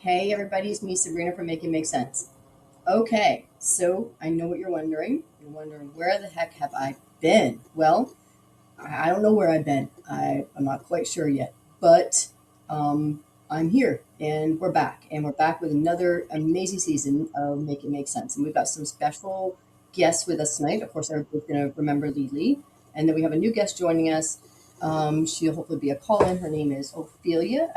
Hey, everybody, it's me, Sabrina from Make It Make Sense. Okay, so I know what you're wondering. You're wondering, where the heck have I been? Well, I don't know where I've been. I'm not quite sure yet, but I'm here and we're back. And we're back with another amazing season of Make It Make Sense. And we've got some special guests with us tonight. Of course, everybody's going to remember Lily. And then we have a new guest joining us. She'll hopefully be a call in. Her name is Ophelia.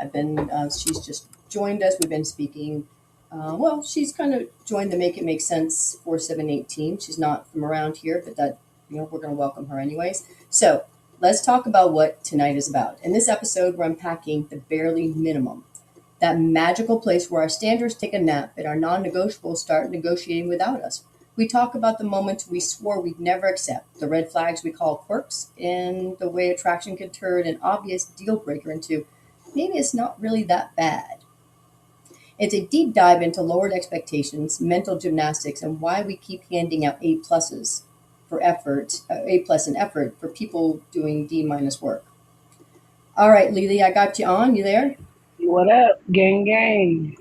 She's just joined us. We've been speaking. Well, she's kind of joined the Make It Make Sense 4718. She's not from around here, but we're going to welcome her anyways. So let's talk about what tonight is about. In this episode, we're unpacking the barely minimum, that magical place where our standards take a nap and our non negotiables start negotiating without us. We talk about the moments we swore we'd never accept, the red flags we call quirks, and the way attraction can turn an obvious deal breaker into maybe it's not really that bad. It's a deep dive into lowered expectations, mental gymnastics, and why we keep handing out A pluses for effort, A plus in effort for people doing D minus work. All right, Lily, I got you on. You there? What up, gang gang?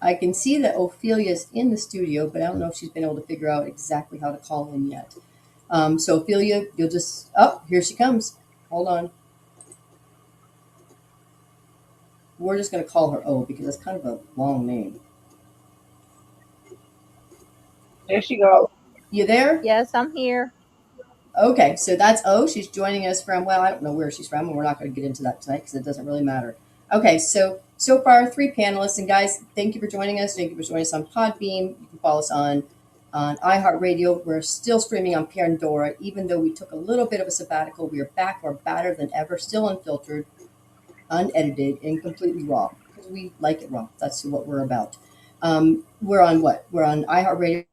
I can see that Ophelia's in the studio, but I don't know if she's been able to figure out exactly how to call in yet. So Ophelia, you'll just, oh, here she comes. Hold on. We're just going to call her O because it's kind of a long name. There she goes. You there? Yes, I'm here. Okay, so that's O. She's joining us from, well, I don't know where she's from, and we're not going to get into that tonight because it doesn't really matter. Okay, so far, three panelists. And guys, thank you for joining us. Thank you for joining us on Podbeam. You can follow us on iHeartRadio. We're still streaming on Pandora. Even though we took a little bit of a sabbatical, we are back. We're badder than ever, still unfiltered, unedited, and completely raw because we like it raw. That's what we're about. We're on what? We're on iHeartRadio.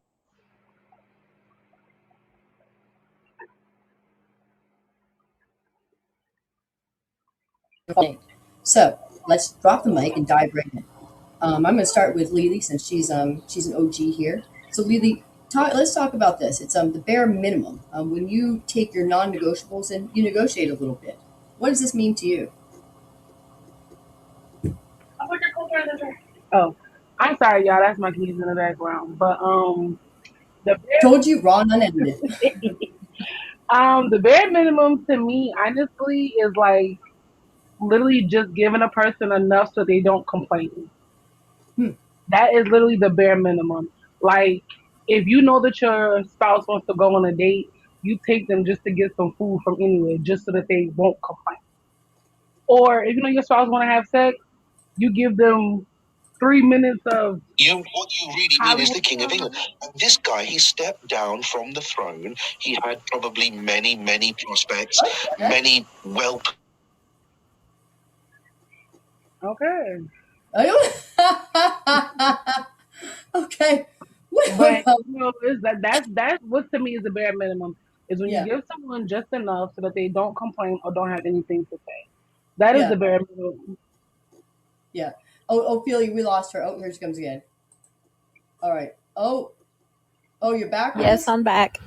So let's drop the mic and dive right in. I'm going to start with Lily since she's an OG here. So Lily, let's talk about this. It's the bare minimum. When you take your non-negotiables and you negotiate a little bit, what does this mean to you? Oh, I'm sorry, y'all. That's my kids in the background. But the Told you, raw and unedited. the bare minimum to me, honestly, is like literally just giving a person enough so they don't complain. Hmm. That is literally the bare minimum. Like if you know that your spouse wants to go on a date, you take them just to get some food from anywhere, just so that they won't complain. Or if you know your spouse want to have sex, you give them 3 minutes of what you really mean is the King of England. And this guy, he stepped down from the throne. He had probably many, many prospects, many well. Okay. I don't. Okay. But it's that's what to me is the bare minimum. Is when you Yeah. give someone just enough so that they don't complain or don't have anything to say. That is Yeah. the bare minimum. Yeah. Oh, Ophelia, we lost her. Oh, here she comes again. All right. Oh, you're back with Yes, us? I'm back.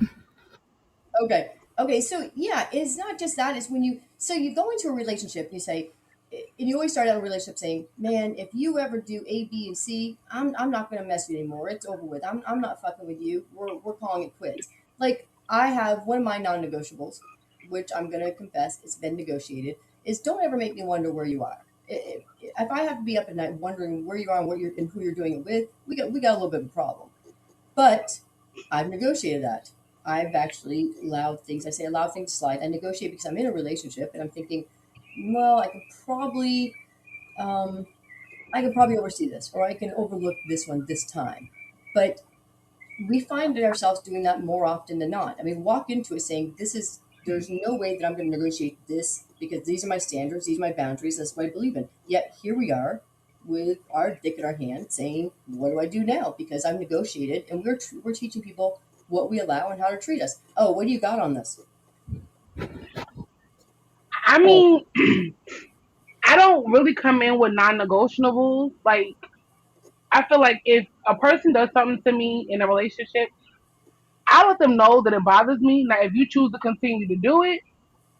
Okay. Okay. So yeah, it's not just that. It's when you go into a relationship and you say, and you always start out a relationship saying, "Man, if you ever do A, B, and C, I'm not going to mess with you anymore. It's over with. I'm not fucking with you. We're calling it quits." Like I have one of my non-negotiables, which I'm going to confess, it's been negotiated. Is don't ever make me wonder where you are. If I have to be up at night wondering where you are and what you're and who you're doing it with, we got a little bit of a problem. But I've negotiated that. I've actually allowed things. I say allow things to slide. I negotiate because I'm in a relationship and I'm thinking, well, um, I could probably oversee this, or I can overlook this one this time. But we find ourselves doing that more often than not. I mean, walk into it saying, there's no way that I'm going to negotiate this because these are my standards, these are my boundaries, that's what I believe in. Yet here we are with our dick in our hand saying, what do I do now? Because I've negotiated and we're teaching people what we allow and how to treat us. Oh, what do you got on this? I Oh, mean, I don't really come in with non-negotiables. Like I feel like if a person does something to me in a relationship, I let them know that it bothers me. Now, if you choose to continue to do it,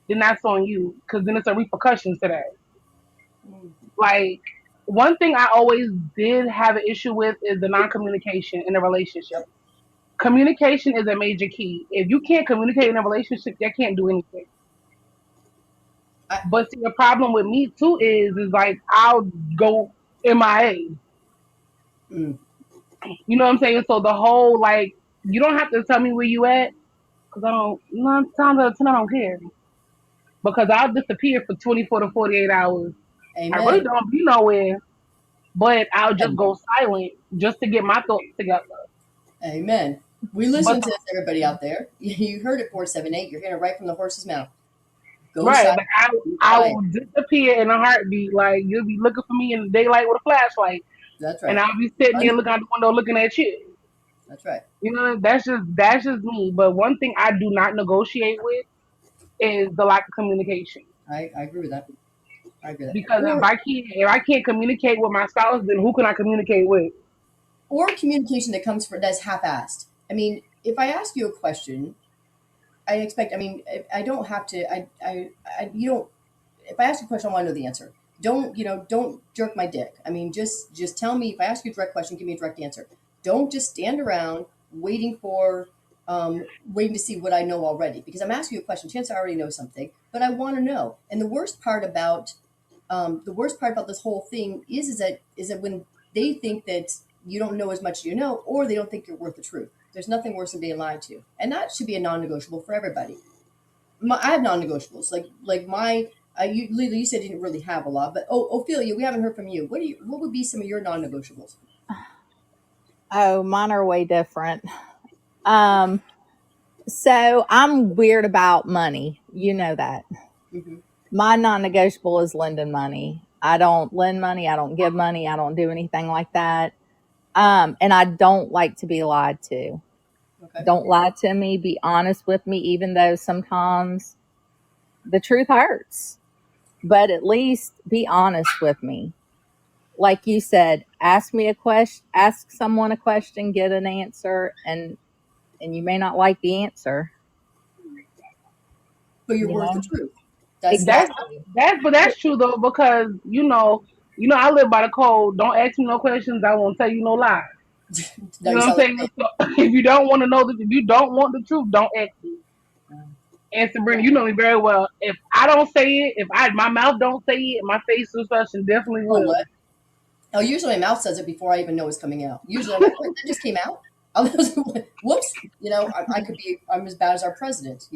then that's on you, because then it's a repercussion to that. mm, Like one thing I always did have an issue with is the non-communication in a relationship. Communication is a major key. If you can't communicate in a relationship, you can't do anything. I, But see, the problem with me too is like I'll go MIA. mm, You know what I'm saying? So the whole like you don't have to tell me where you at because I don't. Nine times out of 10, I don't care because I'll disappear for 24 to 48 hours. I really amen. don't be nowhere, but I'll just Amen. go silent just to get my thoughts together. Amen. We But listen to this, everybody out there. You heard it, 478. You're hearing it right from the horse's mouth. Go right, silent. like I Be I quiet. will disappear in a heartbeat. Like you'll be looking for me in the daylight with a flashlight, That's and right. I'll be sitting Un- there looking out the window looking at you. That's right. You know, that's just me. But one thing I do not negotiate with is the lack of communication. I agree with that. I agree with that. Because if I can't communicate with my spouse, then who can I communicate with? Or communication that comes from that's half-assed. I mean, if I ask you a question, I expect. I mean, I don't have to. You don't. If I ask you a question, I want to know the answer. Don't jerk my dick. I mean, just tell me. If I ask you a direct question, give me a direct answer. Don't just stand around waiting to see what I know already. Because I'm asking you a question. Chance I already know something, but I want to know. And the worst part about this whole thing is that when they think that you don't know as much as you know, or they don't think you're worth the truth. There's nothing worse than being lied to, and that should be a non-negotiable for everybody. I have non-negotiables. You said you didn't really have a lot, but Ophelia, we haven't heard from you. What would be some of your non-negotiables? Oh, mine are way different. Um, so I'm weird about money. You know that. Hmm. My non negotiable is lending money. I don't lend money. I don't give money. I don't do anything like that. And I don't like to be lied to. Okay. Don't lie to me. Be honest with me, even though sometimes the truth hurts. But at least be honest with me. Like you said, ask someone a question, get an answer, and you may not like the answer, But you're you worth the know? truth. That's That's Exactly. that's true though because I live by the code. Don't ask me no questions. I won't tell you no lies. now You you know what I'm sound like saying? me. So, if you don't want to know if you don't want the truth, don't ask me. And Sabrina, you know me very well. If I don't say it, if my mouth don't say it, my face expression definitely Oh, will. what? Oh, usually my mouth says it before I even know it's coming out. Usually I'm like, what? That just came out. I was, whoops. I could be. I'm as bad as our president.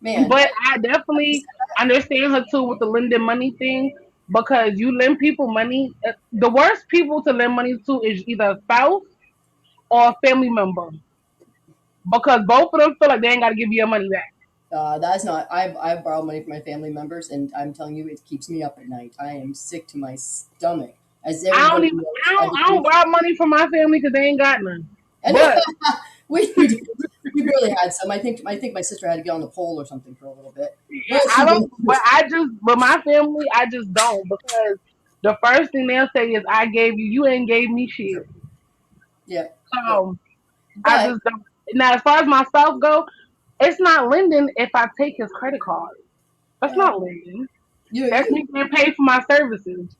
Man. But I definitely understand her too with the lending money thing because you lend people money. The worst people to lend money to is either a spouse or a family member because both of them feel like they ain't got to give you your money back. That's not. I've borrowed money from my family members, and I'm telling you, it keeps me up at night. I am sick to my stomach, as I don't everybody even. knows. I I don't became, borrow money from my family because they ain't got none. and But we barely had some. I think my sister had to get on the pole or something for a little bit, but I she don't. did. But my family, I just don't because the first thing they'll say is, "I gave you. You ain't gave me shit." Yeah, yeah. So I But just don't. Now, as far as myself go, it's not lending if I take his credit card. That's uh, not lending. That's you me getting paid for my services.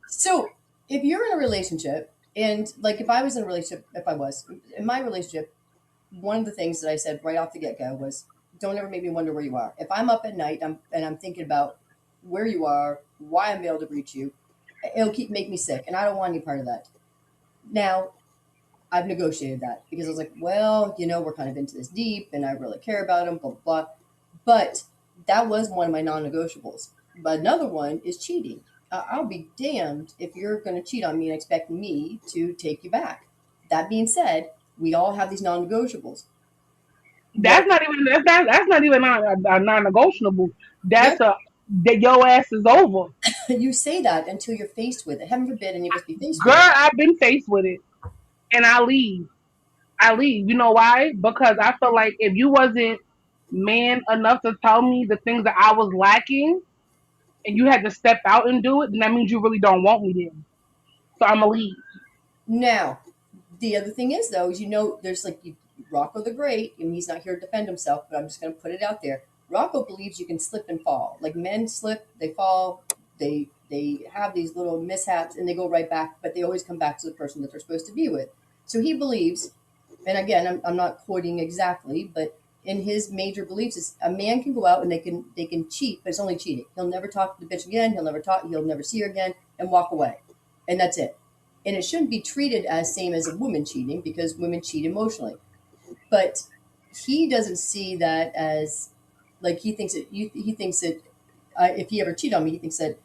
so if you're in a relationship, and like if I was in a relationship, if I was in my relationship, one of the things that I said right off the get go was, "Don't ever make me wonder where you are." If I'm up at night, and I'm thinking about where you are, why I'm able to reach you, it'll make me sick, and I don't want any part of that. Now, I've negotiated that because I was like, well, we're kind of into this deep, and I really care about him, blah blah blah. But that was one of my non-negotiables. But another one is cheating. I'll be damned if you're going to cheat on me and expect me to take you back. That being said, we all have these non-negotiables. That's What not even that's not even a non-negotiable. that That's that your ass is over, you say that until you're faced with it. Heaven forbid any of us be faced girl. with it. I've been faced with it, and I leave. I leave. You know why? Because I feel like if you wasn't man enough to tell me the things that I was lacking, and you had to step out and do it, then that means you really don't want me then. So I'ma leave. Now, the other thing is though, is there's like Rocco the Great, and he's not here to defend himself, but I'm just going to put it out there. Rocco believes you can slip and fall. Like men slip, they fall, they they have these little mishaps and they go right back, but they always come back to the person that they're supposed to be with. So he believes, and again, I'm not quoting exactly, but in his major beliefs is a man can go out and they can cheat, but it's only cheating. He'll never talk to the bitch again. He'll never see her again and walk away, and that's it. And it shouldn't be treated as same as a woman cheating because women cheat emotionally. But he doesn't see that as like he thinks that if he ever cheat on me, he thinks that,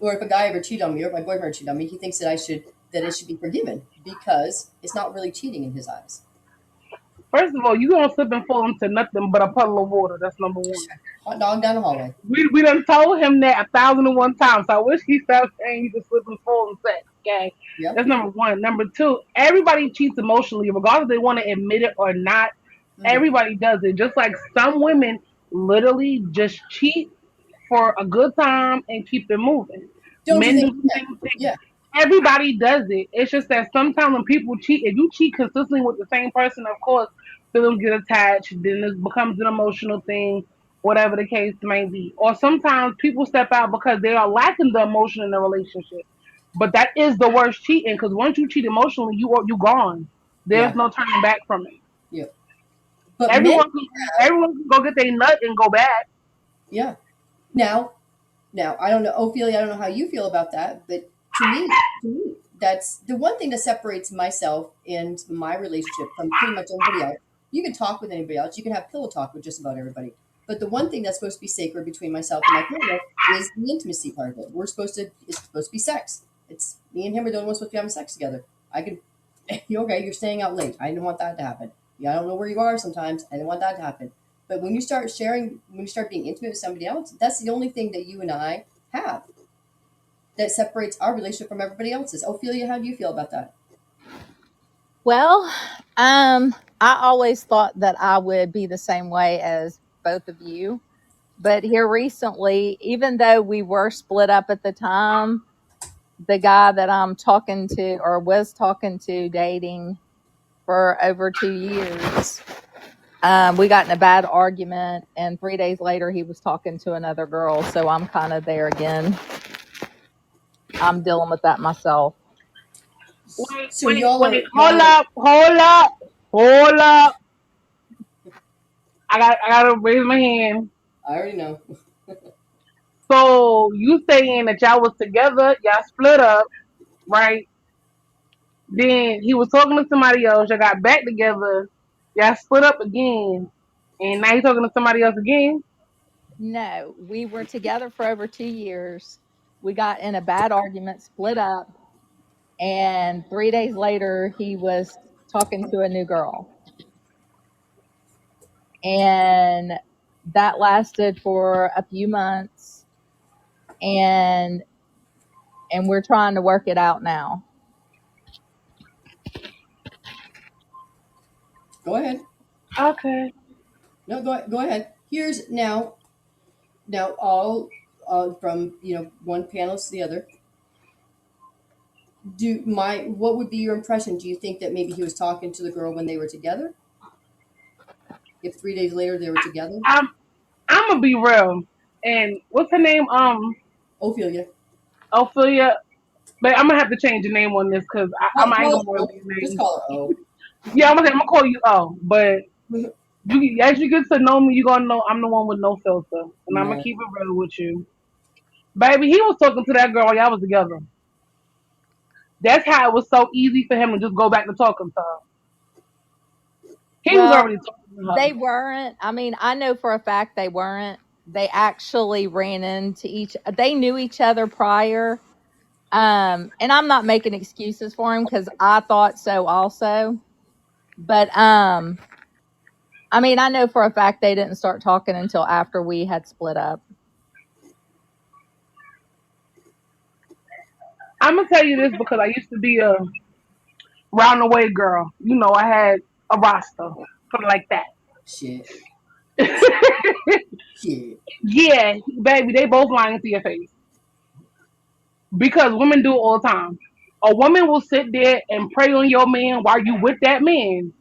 or if a guy ever cheat on me, or if my boyfriend cheat on me, he thinks that it should be forgiven because it's not really cheating in his eyes. First of all, you don't slip and fall into nothing but a puddle of water. That's number one. Hot dog down the hallway. We done told him that 1,001 times. So I wish he stopped saying you can slip and fall in sex. Okay, Yep. that's number one. Number two, everybody cheats emotionally, regardless if they want to admit it or not. Mm-hmm. Everybody does it. Just like some women literally just cheat for a good time and keep it moving. Don't you Men do think? the Yeah. same thing. Yeah. Everybody does it. It's just that sometimes when people cheat, if you cheat consistently with the same person, of course, feelings get attached. Then it becomes an emotional thing, whatever the case may be. Or sometimes people step out because they are lacking the emotion in the relationship. But that is the worst cheating because once you cheat emotionally, you gone. There's Yeah. no turning back from it. Yeah. But men Everyone can, everyone can go get their nut and go back. yeah. Now, I don't know, Ophelia, I don't know how you feel about that, but to me, that's the one thing that separates myself and my relationship from pretty much everybody else. You can talk with anybody else. You can have pillow talk with just about everybody. But the one thing that's supposed to be sacred between myself and my partner is the intimacy part of it. It's supposed to be sex. It's me and him are the only ones supposed to be having sex together. I could, okay, you're staying out late. I didn't want that to happen. Yeah, I don't know where you are sometimes. I didn't want that to happen. But when you start being intimate with somebody else, that's the only thing that you and I have that separates our relationship from everybody else's. Ophelia, how do you feel about that? Well, I always thought that I would be the same way as both of you. But here recently, even though we were split up at the time, the guy that I'm talking to or was talking to, dating for over 2 years, we got in a bad argument, and 3 days later, he was talking to another girl. So I'm kind of there again. I'm dealing with that myself. Wait, So wait, wait. y'all Hold are. up, hold up, hold up. I gotta raise my hand. I already know. So you saying that y'all was together, y'all split up, right? Then he was talking to somebody else, y'all got back together, y'all split up again, and now he's talking to somebody else again. No, we were together for over 2 years. We got in a bad argument, split up, and 3 days later, he was talking to a new girl. And that lasted for a few months, and we're trying to work it out now. Go ahead. Okay. No, go ahead. Here's now all from one panelist to the other. What would be your impression? Do you think that maybe he was talking to the girl when they were together? If 3 days later they were together, I'm I'm gonna be real. And what's her name? Ophelia, Ophelia. But I'm gonna have to change the name on this because I ain't call gonna her remember O. your Just name. call her O. Yeah, I'm gonna call you O. But you, as you get to know me, you gonna know I'm the one with no filter, and I'm gonna Right. keep it real with you, baby. He was talking to that girl while y'all was together. That's how it was so easy for him to just go back to talking to her. He was Well, already talking to they her. weren't. I mean, I know for a fact they weren't. They actually ran into they knew each other prior. And I'm not making excuses for him because I thought so also. But I mean, I know for a fact they didn't start talking until after we had split up. I'm gonna tell you this because I used to be a round the way girl. You know, I had a roster, put it like that. Shit. Shit. Yeah, baby, they both lying to your face because women do it all the time. A woman will sit there and prey on your man while you with that man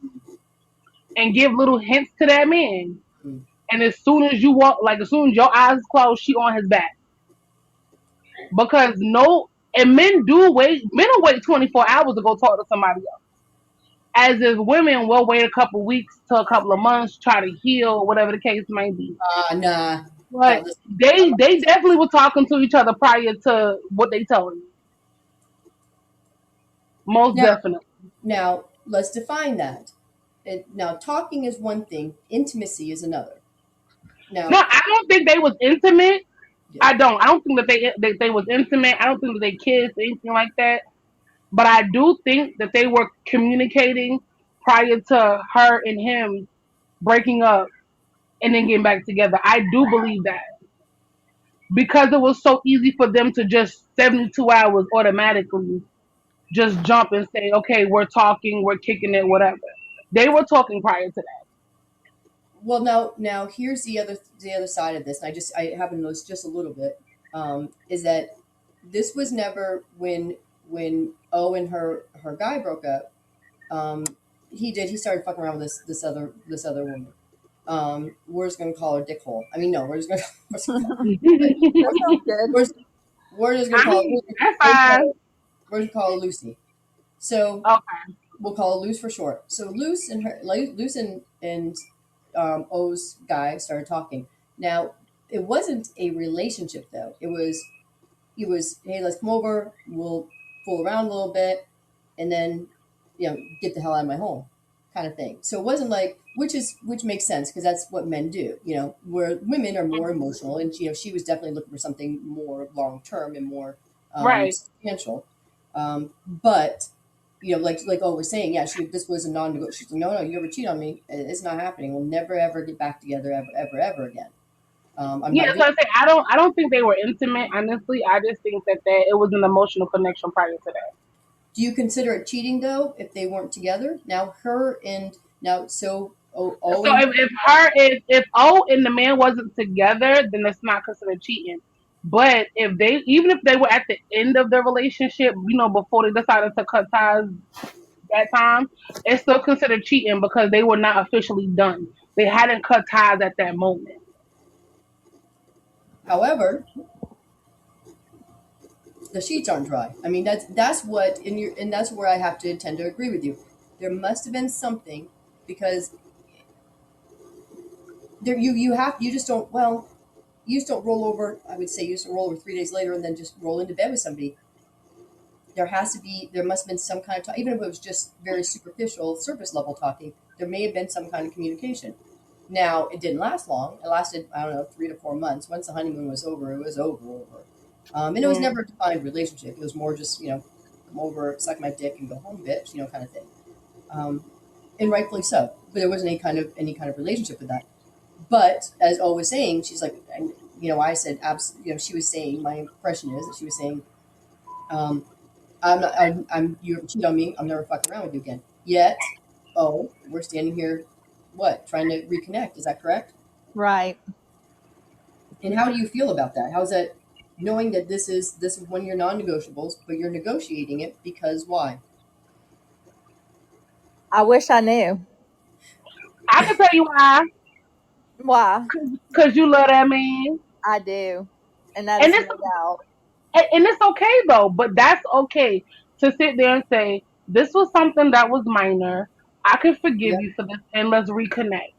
and give little hints to that man. Mm. And as soon as you walk, like as soon as your eyes close, she on his back. because men will wait 24 hours to go talk to somebody else. As if women will wait a couple weeks to a couple of months, try to heal, whatever the case may be. Nah. But Listen, they definitely were talking to each other prior to what they told me. Most now, definitely. now let's define that. Now, talking is one thing, intimacy is another. No, Now, I don't think they was intimate. yeah. I don't. I don't think that they was intimate. I don't think that they kissed or anything like that. But I do think that they were communicating prior to her and him breaking up and then getting back together. I do believe that because it was so easy for them to just 72 hours automatically just jump and say, okay, we're talking, we're kicking it, whatever. They were talking prior to that. Well, now here's the other side of this. And I happen to notice just a little bit. Is that this was never when O and her guy broke up. Um, he started fucking around with this other woman. We're just gonna call her Dickhole. I mean, no, we're just gonna That sounds good. we're, we're just gonna I call mean, that's we're, fine. we're gonna call her Lucy. So Okay. we'll call her Luce for short. So Luce and O's guy started talking. Now it wasn't a relationship though. It was hey, let's come over. We'll fool around a little bit, and then get the hell out of my home, kind of thing. So it wasn't like which makes sense because that's what men do. Where women are more emotional, and she was definitely looking for something more long term and more Right. substantial. But like O was saying, yeah, this was a non-negotiable. She's like, no, you ever cheat on me, it's not happening. We'll never ever get back together ever ever ever again. I'm Yeah, not so doing. I say I don't think they were intimate, honestly. I just think that it was an emotional connection prior to that. Do you consider it cheating though if they weren't together? Now her and now so O So and if O and the man wasn't together, then it's not considered cheating. But even if they were at the end of their relationship, before they decided to cut ties that time, it's still considered cheating because they were not officially done. They hadn't cut ties at that moment. however the sheets aren't dry. I mean that's what in your and that's where I have to tend to agree with you. There must have been something because there you just don't you just don't roll over. I would say you just don't roll over 3 days later and then just roll into bed with somebody. There must have been some kind of talk, even if it was just very superficial surface level talking. There may have been some kind of communication. Now it didn't last long. It lasted, I don't know, 3 to 4 months. Once the honeymoon was over, it was over. And it was Mm, never a defined relationship. It was more just come over, suck my dick, and go home, bitch, kind of thing. Um, and rightfully so. But there wasn't any kind of relationship with that. But as O was saying, she's like, and I said, she was saying, my impression is that she was saying, um, I'm not, you ever cheat on me, I'm never fucking around with you again. Yet, we're standing here, what, trying to reconnect? Is that correct? Right. And how do you feel about that? How's that, knowing that this is one of your non-negotiables, but you're negotiating it because why? I wish I knew. I can tell you why. Why? Because you love that man. I do. And that And is it's no doubt. and it's okay though, but that's okay to sit there and say, this was something that was minor. I can forgive Yep, you for this and let's reconnect.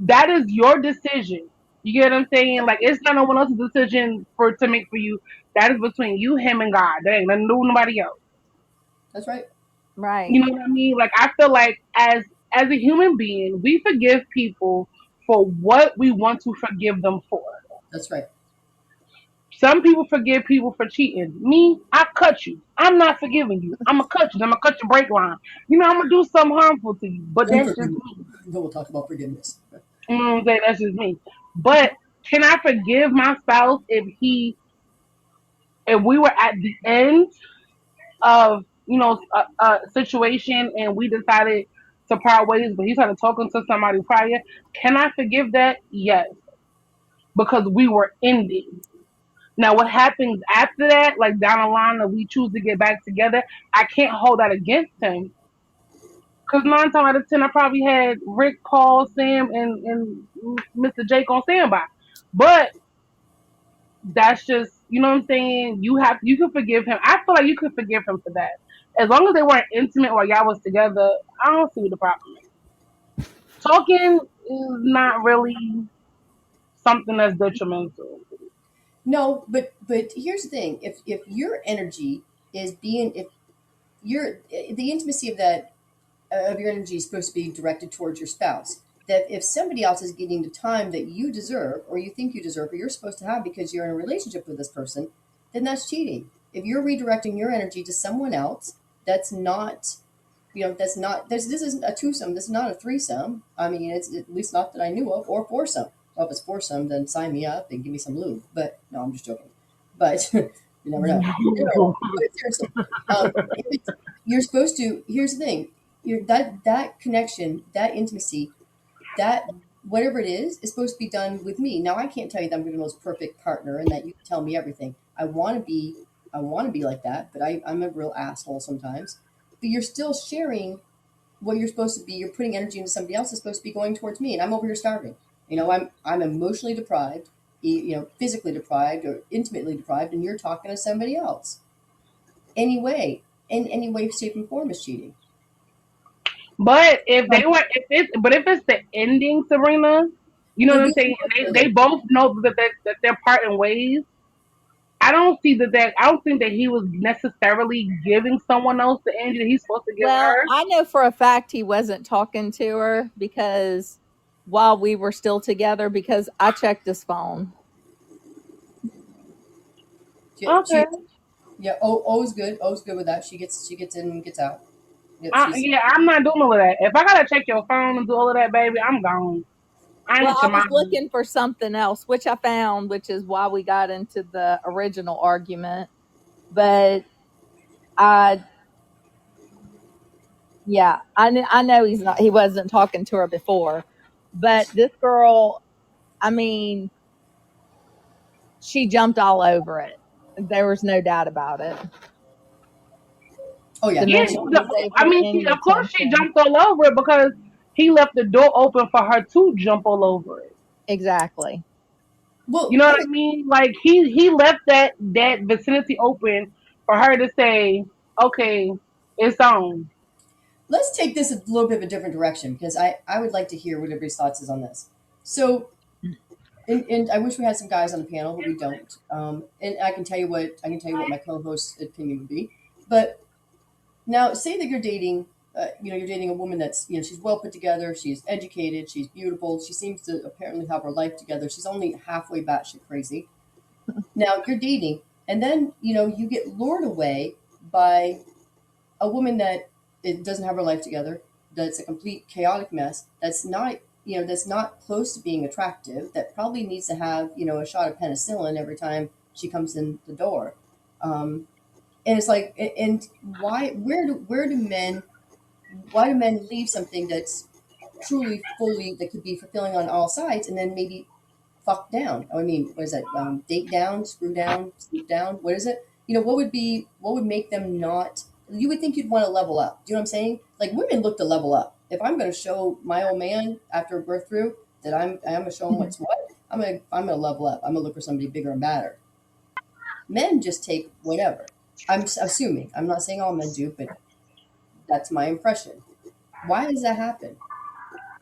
That is your decision. You get what I'm saying? yep, Like it's not no one else's decision to make for you. That is between you, him, and God. That ain't nothing to do with nobody else. that's right. Right. You know what I mean? Like I feel like as a human being, we forgive people for what we want to forgive them for. That's right. Some people forgive people for cheating. Me, I cut you. I'm not forgiving you. I'm gonna cut you. I'm gonna cut your brake line. I'm gonna do something harmful to you. But And that's just forgiveness. me. No, we'll talk about forgiveness. You know what I'm saying? That's just me. But can I forgive my spouse if we were at the end of a situation and we decided to part ways, but he started talking to somebody prior? Can I forgive that? Yes, because we were ending. Now, what happens after that, like down the line, that we choose to get back together, I can't hold that against him. Because 9 times out of 10, I probably had Rick, Paul, Sam, and Mr. Jake on standby. But that's just You know what I'm saying? You could forgive him. I feel like you could forgive him for that. As long as they weren't intimate while y'all was together, I don't see what the problem is. Talking is not really something that's detrimental. No, but here's the thing: if your energy is being, if your the intimacy of your energy is supposed to be directed towards your spouse. That if somebody else is getting the time that you deserve, or you think you deserve, or you're supposed to have because you're in a relationship with this person, then that's cheating. If you're redirecting your energy to someone else, that's not, that's not, this isn't a twosome. This is not a threesome. I mean, it's at least not that I knew of, or foursome. Well, if it's foursome, then sign me up and give me some lube. But no, I'm just joking. But you never know. No, but seriously, if it's, you're supposed to. Here's the thing: that connection, that intimacy, that whatever it is supposed to be done with me. Now, I can't tell you that I'm going to be the most perfect partner and that you can tell me everything. I want to be like that, but I'm a real asshole sometimes. But you're still sharing what you're supposed to be. You're putting energy into somebody else that's supposed to be going towards me, and I'm over here starving. I'm emotionally deprived, physically deprived or intimately deprived, and you're talking to somebody else. Anyway, in any way, shape, and form is cheating. But Um, if it's the ending, Serena, you know then what I'm we saying? can They both know that they're parting ways. I don't think that he was necessarily giving someone else the energy that he's supposed to give Well, her. I know for a fact he wasn't talking to her because while we were still together, because I checked his phone. Okay. Yeah. O's good. O's good with that. She gets in and gets out. Yep. She's Yeah, I'm not doing all of that. If I gotta check your phone and do all of that, baby, I'm gone. I Well, ain't your I was mom. looking for something else, which I found, which is why we got into the original argument. But I, yeah, I know he wasn't talking to her before. But this girl, I mean, she jumped all over it. There was no doubt about it. oh The yeah. Yeah, minute he gave I her mean, any of course she attention. jumped all over it because he left the door open for her to jump all over it. Exactly. You Well, know what let I me mean? Like he left that vicinity open for her to say, "Okay, it's on." let's take this a little bit of a different direction because I would like to hear what everybody's thoughts is on this. So, and I wish we had some guys on the panel, but we don't. And I can tell you what my co-host's opinion would be. But now, say that you're dating, you're dating a woman that's, she's well put together, she's educated, she's beautiful, she seems to apparently have her life together. She's only halfway batshit crazy. Now you're dating, and then you get lured away by a woman that it doesn't have her life together, that's a complete chaotic mess, that's not close to being attractive, that probably needs to have a shot of penicillin every time she comes in the door. And it's like, and why do men leave something that's truly fully that could be fulfilling on all sides, and then maybe fuck down? I mean, what is that? Date down, screw down, sleep down. What is it? What would make them not? You would think you'd want to level up. Do you know what I'm saying? Like, women look to level up. If I'm going to show my old man after a birth through that I'm going to show him what's what, I'm going to level up. I'm going to look for somebody bigger and badder. Men just take whatever. Assuming. I'm not saying all men do, but that's my impression. Why does that happen?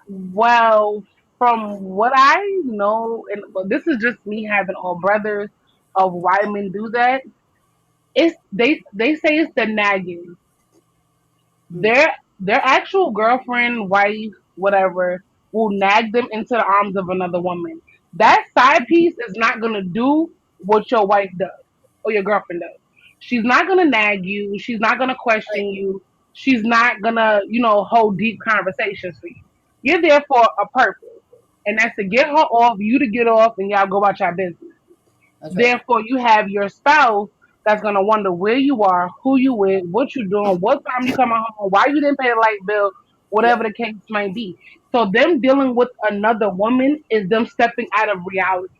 Well, from what I know, and but this is just me having all brothers of why men do that. It's they say it's the nagging. Hmm. Their actual girlfriend, wife, whatever, will nag them into the arms of another woman. That side piece is not gonna do what your wife does or your girlfriend does. She's not gonna nag you. She's not gonna question Right. you. She's not gonna, hold deep conversations for you. You're there for a purpose, and that's to get her off, you to get off, and y'all go about your business. That's right. Therefore, you have your spouse that's gonna wonder where you are, who you with, what you doing, what time you coming home, why you didn't pay the light bill, whatever Yep. the case might be. So them dealing with another woman is them stepping out of reality.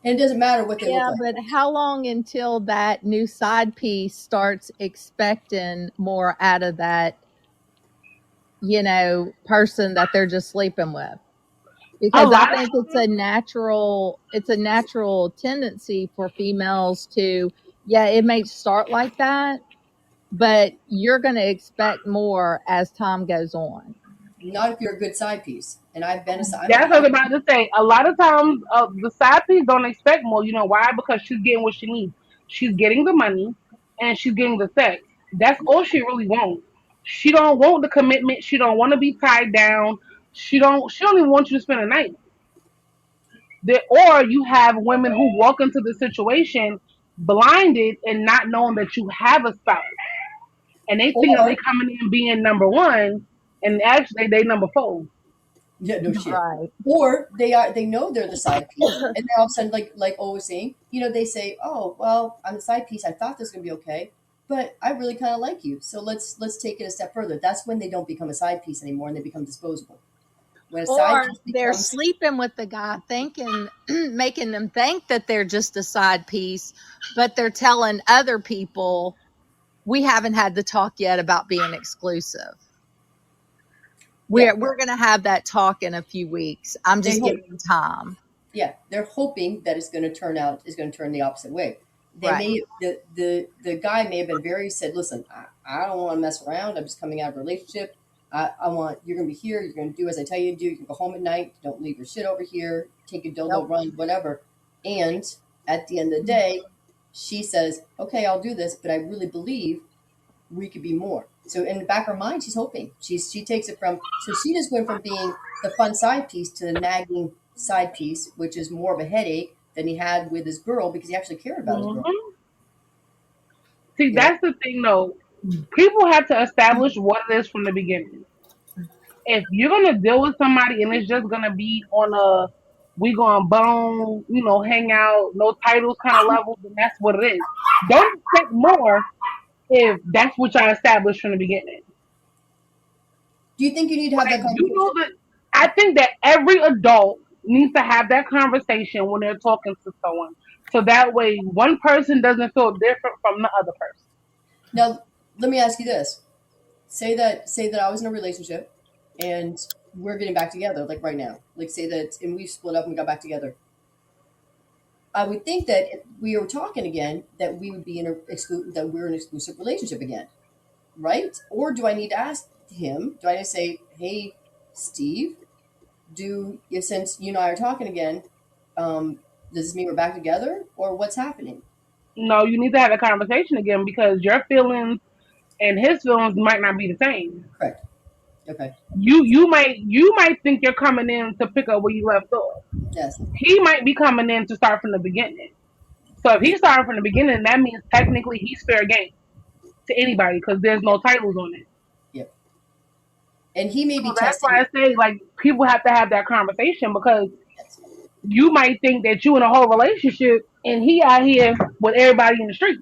And it doesn't matter what they look Yeah, like. but how long until that new side piece starts expecting more out of that, person that they're just sleeping with? A because I lot of think it's a natural tendency for females to, yeah, it may start like that, but you're going to expect more as time goes on. Not if you're a good side piece. And I've been a side. that's what I was about to say. A lot of times, the side piece don't expect more. You know why? Because she's getting what she needs. She's getting the money, and she's getting the sex. That's all she really wants. She don't want the commitment. She don't want to be tied down. She don't even want you to spend a night. Or you have women who walk into the situation blinded and not knowing that you have a spouse, and they think that they Or coming in being number one, and actually they number four. yeah, no shit. Right. Or they know they're the side piece, and then all of a sudden, like always saying, they say, "Oh, well, I'm the side piece. I thought this was gonna be okay, but I really kind of like you, so let's take it a step further." That's when they don't become a side piece anymore, and they become disposable. When a side Or piece they're becomes, sleeping with the guy, thinking, making them think that they're just a side piece, but they're telling other people, we haven't had the talk yet about being exclusive. yeah, We're going to have that talk in a few weeks. I'm they just hope, giving them time. yeah, they're hoping that it's going to turn the opposite way. They Right. may the guy may have been very said, "Listen, I don't want to mess around. I'm just coming out of a relationship. I want you're going to be here. You're going to do as I tell you to do. You can go home at night. Don't leave your shit over here. Take a dildo, Nope. run, whatever." And at the end of the day, she says, "Okay, I'll do this, but I really believe we could be more." So in the back of her mind, she's hoping. She takes it from, so she just went from being the fun side piece to the nagging side piece, which is more of a headache than he had with his girl because he actually cared about his girl. Hmm. See, You know, that's the thing, though. People have to establish what it is from the beginning. If you're gonna deal with somebody and it's just gonna be on a we gonna bone, hang out, no titles kind of level, then that's what it is. Don't expect more if that's what y'all established from the beginning. do you think you need to have that Like you conversation? know that I think that every adult needs to have that conversation when they're talking to someone. So that way one person doesn't feel different from the other person. Now, let me ask you this: say that I was in a relationship and we're getting back together, like right now. Like say that, and we split up and got back together. I would think that if we were talking again, that we would be that we're in an exclusive relationship again, right? Or do I need to ask him? Do I need to say, "Hey, Steve, since you and I are talking again, does this mean we're back together, or what's happening?" No, you need to have a conversation again because your feelings and his feelings might not be the same. Correct. Okay. You might think you're coming in to pick up where you left off. Yes. He might be coming in to start from the beginning. So if he's starting from the beginning, that means technically he's fair game to anybody because there's Yep. no titles on it. Yep. And he may So be that's why testing. I say like people have to have that conversation because Yes. you might think that you in a whole relationship and he out here with everybody in the street.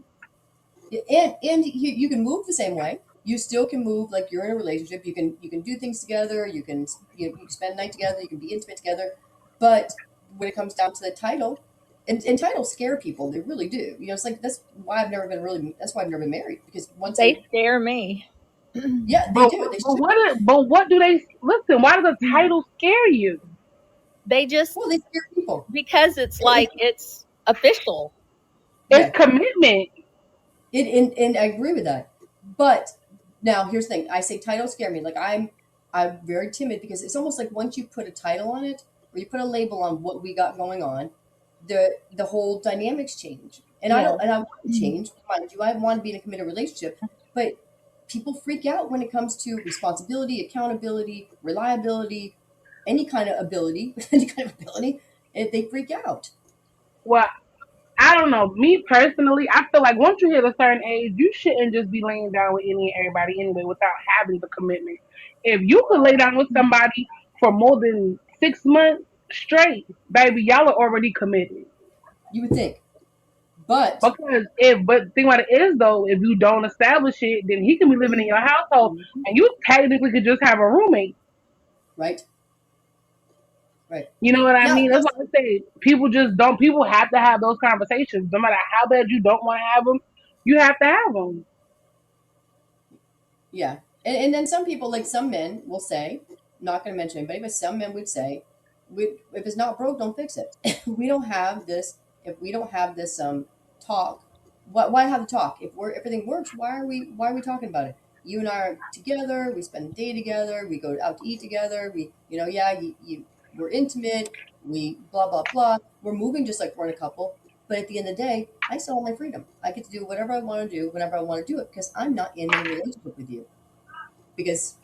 And you can move the same way. You still can move like you're in a relationship. You can do things together. You can spend the night together. You can be intimate together. But when it comes down to the title, and titles scare people. They really do. It's like that's why I've never been really. That's why I've never been married because once They I, scare me. yeah, they But do. They but should. what do they listen? Why does the title scare you? They just, Well, they scare people. because it's It, like it's official. It's yeah, commitment. and I agree with that. But now here's the thing. I say titles scare me. Like I'm very timid because it's almost like once you put a title on it or you put a label on what we got going on, the whole dynamics change. And I Yeah. don't and I want to change, mind you. I want to be in a committed relationship, but people freak out when it comes to responsibility, accountability, reliability, any kind of ability, any kind of ability. They freak out. Well, I don't know. Me personally, I feel like once you hit a certain age, you shouldn't just be laying down with any and everybody anyway without having the commitment. If you could lay down with somebody for more than 6 months straight, baby, y'all are already committed. You would think. But But the thing about it is though, if you don't establish it, then he can be living in your household, and you technically could just have a roommate. right, right. You know what I Now, mean? That's why I say people just don't. People have to have those conversations, no matter how bad you don't want to have them. You have to have them. yeah. And then some people, like some men will say, not going to mention anybody, but some men would say, if it's not broke, don't fix it. We don't have this. If we don't have this talk, why have the talk? If everything works, why are we talking about it? You and I are together. We spend the day together. We go out to eat together. We, yeah, we're intimate. We blah blah blah. We're moving just like we're in a couple. But at the end of the day, I still have my freedom. I get to do whatever I want to do whenever I want to do it because I'm not in a relationship with you. Because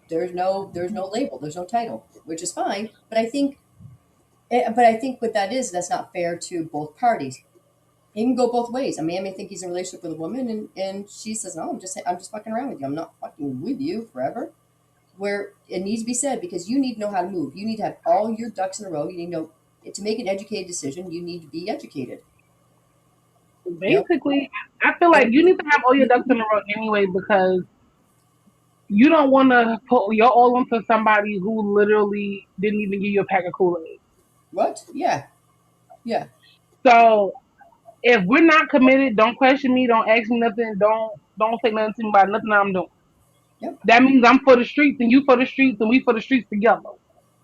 there's no label, there's no title, which is fine. But I think what that is, that's not fair to both parties. It can go both ways. A man may think he's in a relationship with a woman, and she says, "No, I'm just fucking around with you. I'm not fucking with you forever." Where it needs to be said, because you need to know how to move. You need to have all your ducks in a row. You need to know to make an educated decision. You need to be educated. You know, Basically, I feel like and you need to have all your ducks in a row anyway because you don't want to put your all into somebody who literally didn't even give you a pack of Kool-Aid. what? Yeah, yeah, So if we're not committed, don't question me, don't ask me nothing, don't say nothing to me about nothing I'm doing. yep, That means I'm for the streets and you for the streets and we for the streets together.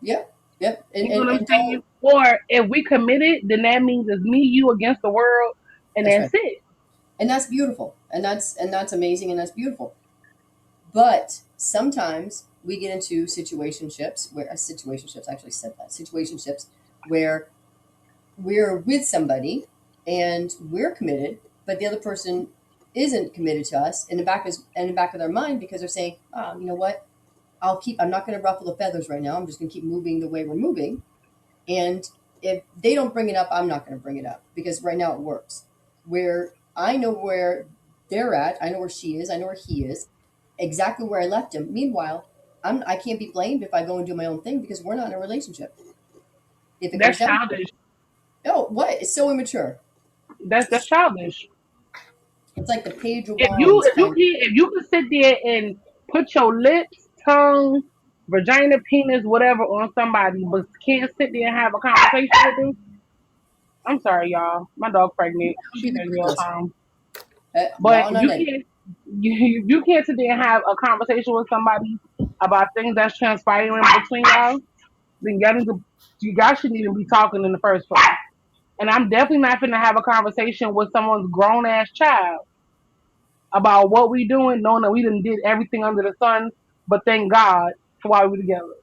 yep, yep. And You know and, what I'm and saying? don't. Or if we committed, then that means it's me, you against the world, and That's that's right. it. And that's beautiful, and that's amazing, and that's beautiful. But sometimes we get into situationships where situationships I actually said that situationships where we're with somebody and we're committed, but the other person isn't committed to us in the back of their mind because they're saying, "Oh, you know what? I'm not going to ruffle the feathers right now. I'm just going to keep moving the way we're moving." And if they don't bring it up, I'm not going to bring it up because right now it works. Where I know where they're at, I know where she is, I know where he is, exactly where I left him. Meanwhile, I can't be blamed if I go and do my own thing because we're not in a relationship. If it comes That's down to it, childish. oh, what? It's so immature. That's childish. It's like the page of If you wands if you kind of. can if you can sit there and put your lips, tongue, vagina, penis, whatever on somebody, but can't sit there and have a conversation with them, I'm sorry, y'all. My dog pregnant. That would She be does real ridiculous. time. But No, if no, no. you can't sit there and have a conversation with somebody about things that's transpiring between y'all, then you guys shouldn't even be talking in the first place. And I'm definitely not finna have a conversation with someone's grown ass child about what we doing, knowing that we done did everything under the sun, but thank God for why we together.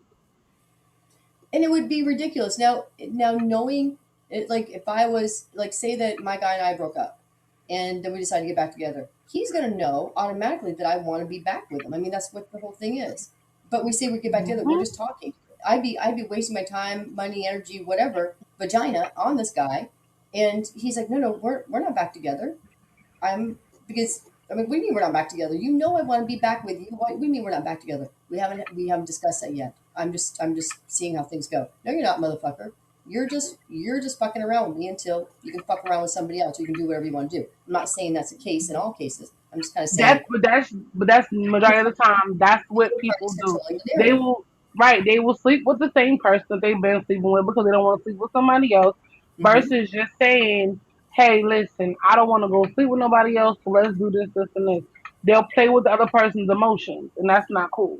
And it would be ridiculous. Now knowing it, like if I was like, say that my guy and I broke up, and then we decided to get back together, he's gonna know automatically that I want to be back with him. I mean, that's what the whole thing is. But we say we get back together, we're Hmm. just talking. I'd be wasting my time, money, energy, whatever, vagina on this guy, and he's like, no, we're not back together. I'm because I mean, we mean we're not back together. You know, I want to be back with you. What we mean we're not back together? We haven't discussed that yet. I'm just seeing how things go. No, you're not, motherfucker. You're just fucking around with me until you can fuck around with somebody else. You can do whatever you want to do. I'm not saying that's the case in all cases. I'm just kind of That's saying but that's but that's the majority of the time. That's what both people parties do. controlling the They narrative. will right. They will sleep with the same person that they've been sleeping with because they don't want to sleep with somebody else. Mm-hmm. Versus just saying, "Hey, listen, I don't want to go sleep with nobody else. So let's do this, this, and this." They'll play with the other person's emotions, and that's not cool.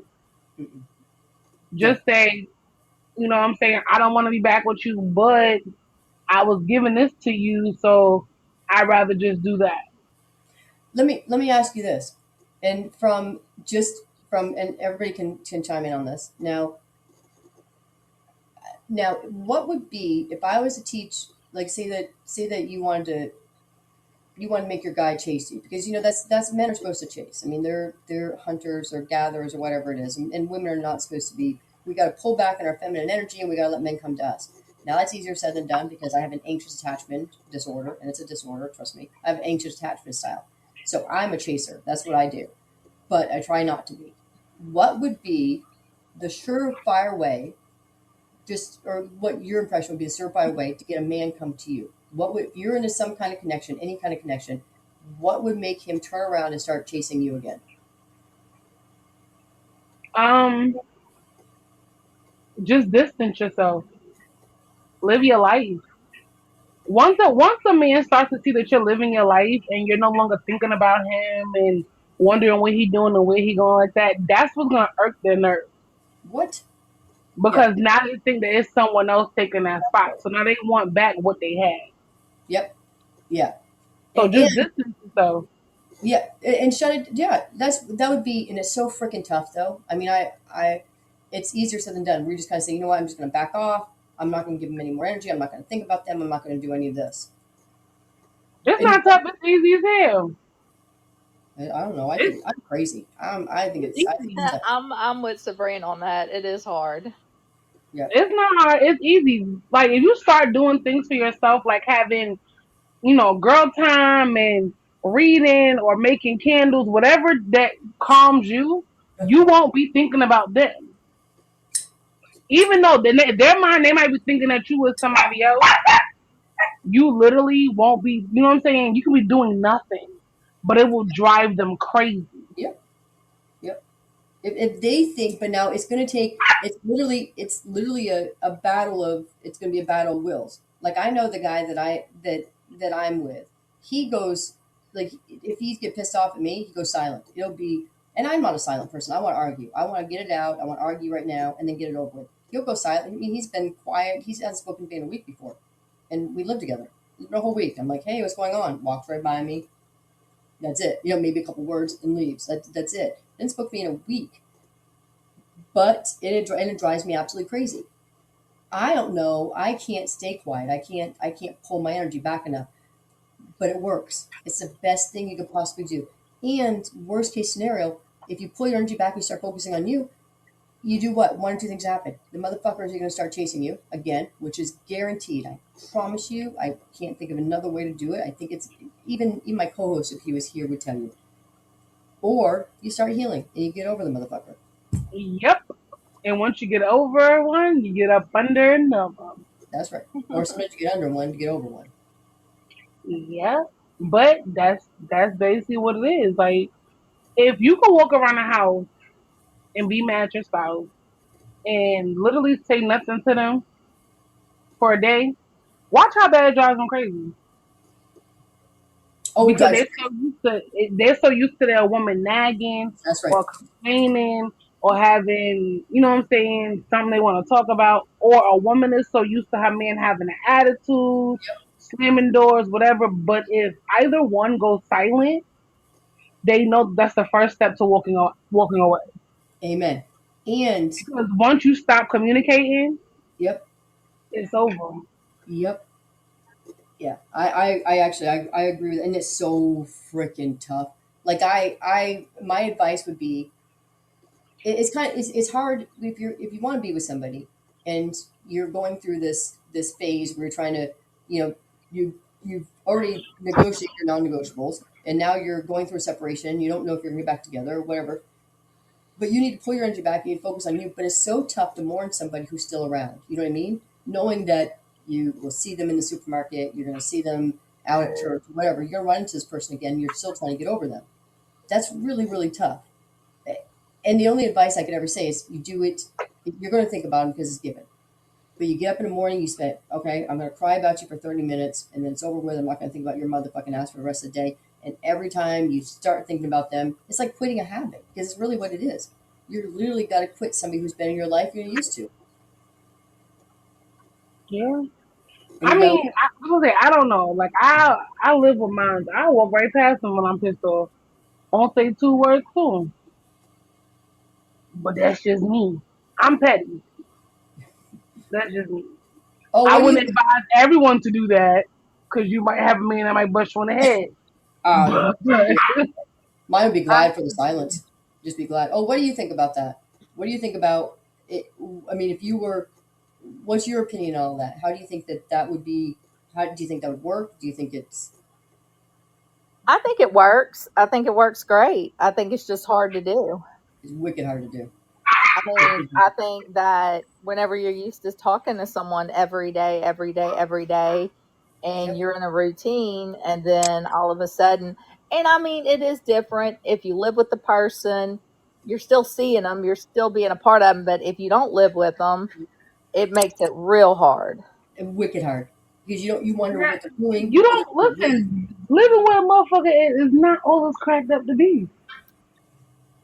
Mm-mm. No. Just say, you know, what I'm saying, I don't want to be back with you, but I was giving this to you, so I'd rather just do that. Let me ask you this, and and everybody can chime in on this now. Now, what would be if I was to teach, like, say that you want to make your guy chase you because that's men are supposed to chase. I mean, they're hunters or gatherers or whatever it is, and women are not supposed to be. We got to pull back on our feminine energy and we got to let men come to us. Now that's easier said than done because I have an anxious attachment disorder, and it's a disorder. Trust me, I have an anxious attachment style, so I'm a chaser. That's what I do, but I try not to be. What would be the surefire way, just or what your impression would be the surefire way to get a man come to you? What would if you're into some kind of connection, any kind of connection? What would make him turn around and start chasing you again? Um, just distance yourself. Live your life. Once a man starts to see that you're living your life and you're no longer thinking about him and wondering what he doing and where he going like that, that's what's gonna irk their nerves. What? Yeah. because now they think that it's someone else taking that spot. So now they want back what they had. Yep. Yeah. So And just distance yourself. yeah, and shut it. Yeah, that would be, and it's so freaking tough though. I mean, it's easier said than done. We just kind of say, you know what, I'm just going to back off. I'm not going to give them any more energy. I'm not going to think about them. I'm not going to do any of this. It's And not tough. It's easy as hell. I don't know. I It's, think I'm crazy. it's I think it's easy. tough. I'm with Sabrina on that. It is hard. Yeah. It's not hard. It's easy. Like if you start doing things for yourself, like having girl time and reading or making candles, whatever that calms you, you won't be thinking about them. Even though their mind, they might be thinking that you was somebody else. You literally won't be. You know what I'm saying? You can be doing nothing, but it will drive them crazy. Yep. Yep. If they think, but now it's going to take, it's literally a battle of, it's going to be a battle of wills. Like I know the guy that I'm with, he goes, like, if he get pissed off at me, he goes silent. It'll be, and I'm not a silent person. I want to argue. I want to get it out. I want to argue right now and then get it over with. He'll go silent. I mean, he's been quiet. He hasn't spoken to me in a week before. And we lived together the whole week. I'm like, hey, what's going on? Walks right by me. That's it. Maybe a couple words and leaves. That's it. Didn't spoke to me in a week. But it drives me absolutely crazy. I don't know. I can't stay quiet. I can't pull my energy back enough. But it works. It's the best thing you could possibly do. And worst case scenario, if you pull your energy back and you start focusing on you, you do what? One or two things happen. The motherfuckers are going to start chasing you again, which is guaranteed. I promise you. I can't think of another way to do it. I think it's even my co-host, if he was here, would tell you. Or you start healing and you get over the motherfucker. Yep. And once you get over one, you get up under another. That's right. Or sometimes you get under one to get over one. Yeah. But that's basically what it is. Like if you could walk around the house and be mad at your spouse and literally say nothing to them for a day, watch how bad it drives them crazy. Oh, it Because drives. they're so used to their woman nagging That's right. or complaining or having, what I'm saying, something they want to talk about, or a woman is so used to her man having an attitude, slamming doors, whatever. But if either one goes silent, they know that's the first step to walking away. Amen. And Because once you stop communicating, yep, it's over. yep, yeah. I actually I agree with, and it's so freaking tough. Like my advice would be, it's kind of it's hard if you want to be with somebody and you're going through this phase where you're trying to, you've already negotiated your non-negotiables and now you're going through a separation. You don't know if you're gonna get back together or whatever. But you need to pull your energy back. You need to focus on you. But it's so tough to mourn somebody who's still around. You know what I mean? Knowing that you will see them in the supermarket, you're going to see them out at church, whatever. You're going to run into this person again. You're still trying to get over them. That's really, really tough. And the only advice I could ever say is you do it. You're going to think about them because it's given. But you get up in the morning, you say, okay, I'm going to cry about you for 30 minutes, and then it's over with. I'm not going to think about your motherfucking ass for the rest of the day. And every time you start thinking about them, it's like quitting a habit because it's really what it is. You're literally got to quit somebody who's been in your life you're used to. Yeah. And I you go, mean, I don't know. Like I live with mine. I walk right past them when I'm pissed off. I won't say two words to them. But that's just me. I'm petty. That's just me. oh, I what do you wouldn't think? advise everyone to do that because you might have a man that might bust you in the head. No. But Mine would be I, glad for the silence. Just be glad. Oh, what do you think about that? What do you think about it? I mean, if you were, what's your opinion on all that? How do you think that would be? How do you think that would work? Do you think it's I think it works. I think it works great. I think it's just hard to do. wicked hard to do? I mean, I think that whenever you're used to talking to someone every day, every day, every day, and Yep. you're in a routine, and then all of a sudden, and I mean, it is different if you live with the person, you're still seeing them, you're still being a part of them, but if you don't live with them, it makes it real hard. And wicked hard because you wonder what they're doing. you You don't don't know what it is. listen. Living with a motherfucker is not all it's cracked up to be.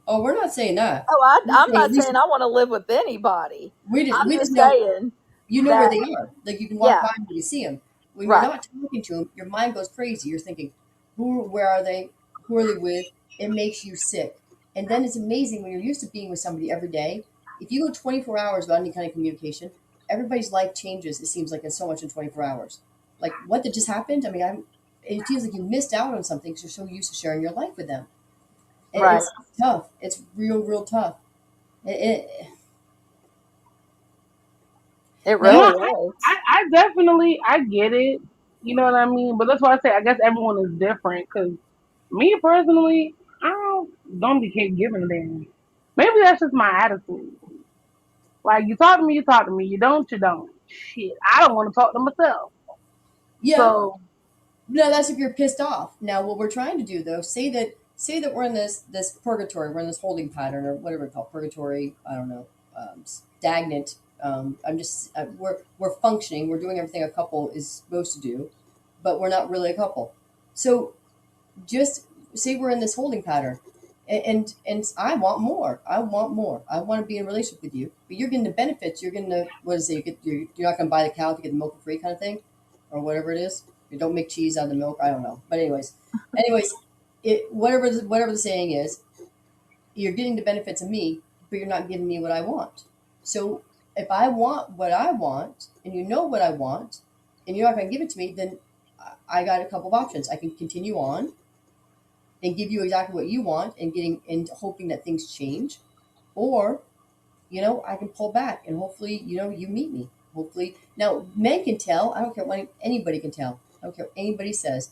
Oh, we're not saying that. Oh, We're I'm saying at not least saying I want to live with anybody. I'm we just just know saying you know where that, they are. Like you can walk yeah, by them when you see them. When you're right, not talking to them, your mind goes crazy. You're thinking, where are they? Who are they with? It makes you sick. And then it's amazing when you're used to being with somebody every day. If you go 24 hours without any kind of communication, everybody's life changes. It seems like in so much in 24 hours. Like what that just happened. I mean, it feels like you missed out on something because you're so used to sharing your life with them. right. It's tough. It's real tough. It, It now, No, really I, is. I definitely, I get it. You know what I mean? But that's why I say, I guess everyone is different. Cause me personally, I don't be giving a damn. Maybe that's just my attitude. Like, you talk to me, you talk to me. You don't, you don't. Shit, I don't want to talk to myself. yeah, So, no, that's if you're pissed off. Now, what we're trying to do, though, say that we're in this purgatory, we're in this holding pattern, or whatever it's called, purgatory. I don't know, stagnant. I'm just we're functioning. We're doing everything a couple is supposed to do, but we're not really a couple. So just say we're in this holding pattern, and I want more. I want more. I want to be in a relationship with you, but you're getting the benefits. You're getting the what is it? You're not going to buy the cow to get the milk for free kind of thing, or whatever it is. You don't make cheese out of the milk. I don't know, but anyways, whatever the saying is, you're getting the benefits of me, but you're not giving me what I want. So if I want what I want, and you know what I want, and you're not going to give it to me, then I got a couple of options. I can continue on and give you exactly what you want and getting and hoping that things change, or I can pull back and hopefully you meet me. Hopefully now men can tell. I don't care what anybody can tell. I don't care what anybody says.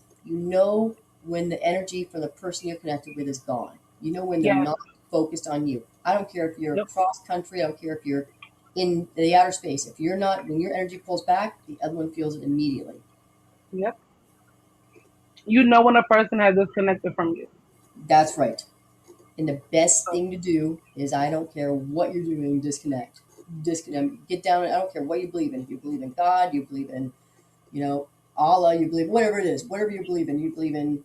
When the energy from the person you're connected with is gone. When they're yeah, not focused on you. I don't care if you're yep, cross country. I don't care if you're in the outer space. If you're not, when your energy pulls back, the other one feels it immediately. yep. You know when a person has disconnected from you. That's right. And the best So, thing to do is I don't care what you're doing, disconnect. Disconnect. Get down. I don't care what you believe in. If you believe in God, you believe in, Allah, you believe whatever it is, whatever you believe in,